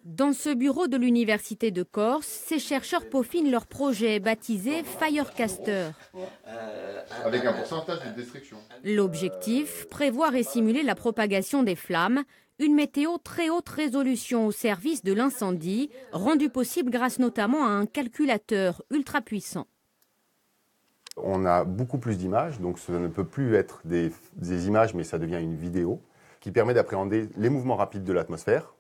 Dans ce bureau de l'Université de Corse, ces chercheurs peaufinent leur projet baptisé Firecaster. Avec un pourcentage de destruction. L'objectif, prévoir et simuler la propagation des flammes, une météo très haute résolution au service de l'incendie, rendue possible grâce notamment à un calculateur ultra puissant. On a beaucoup plus d'images, donc ça ne peut plus être des images, mais ça devient une vidéo qui permet d'appréhender les mouvements rapides de l'atmosphère,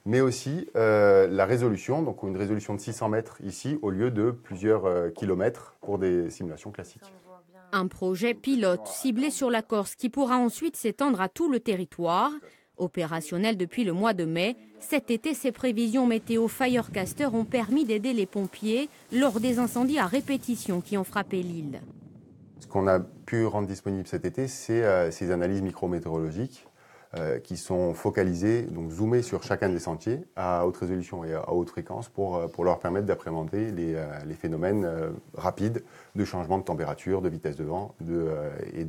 mais aussi la résolution, donc une résolution de 600 mètres ici, au lieu de plusieurs kilomètres pour des simulations classiques. Un projet pilote ciblé sur la Corse qui pourra ensuite s'étendre à tout le territoire. Opérationnel depuis le mois de mai, cet été, ces prévisions météo Firecaster ont permis d'aider les pompiers lors des incendies à répétition qui ont frappé l'île. Ce qu'on a pu rendre disponible cet été, c'est ces analyses micrométéorologiques qui sont focalisées, donc zoomées sur chacun des sentiers à haute résolution et à haute fréquence pour leur permettre d'appréhender les phénomènes rapides de changement de température, de vitesse de vent et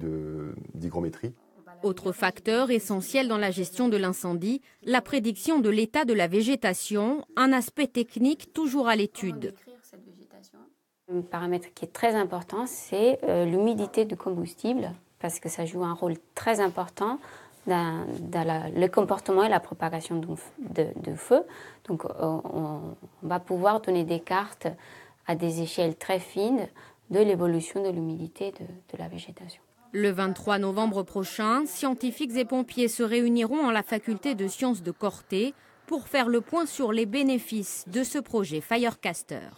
d'hygrométrie. Autre facteur essentiel dans la gestion de l'incendie, la prédiction de l'état de la végétation, un aspect technique toujours à l'étude. Un paramètre qui est très important, c'est l'humidité du combustible, parce que ça joue un rôle très important dans le comportement et la propagation de feu. Donc on va pouvoir donner des cartes à des échelles très fines de l'évolution de l'humidité de la végétation. Le 23 novembre prochain, scientifiques et pompiers se réuniront en la faculté de sciences de Corté pour faire le point sur les bénéfices de ce projet Firecaster.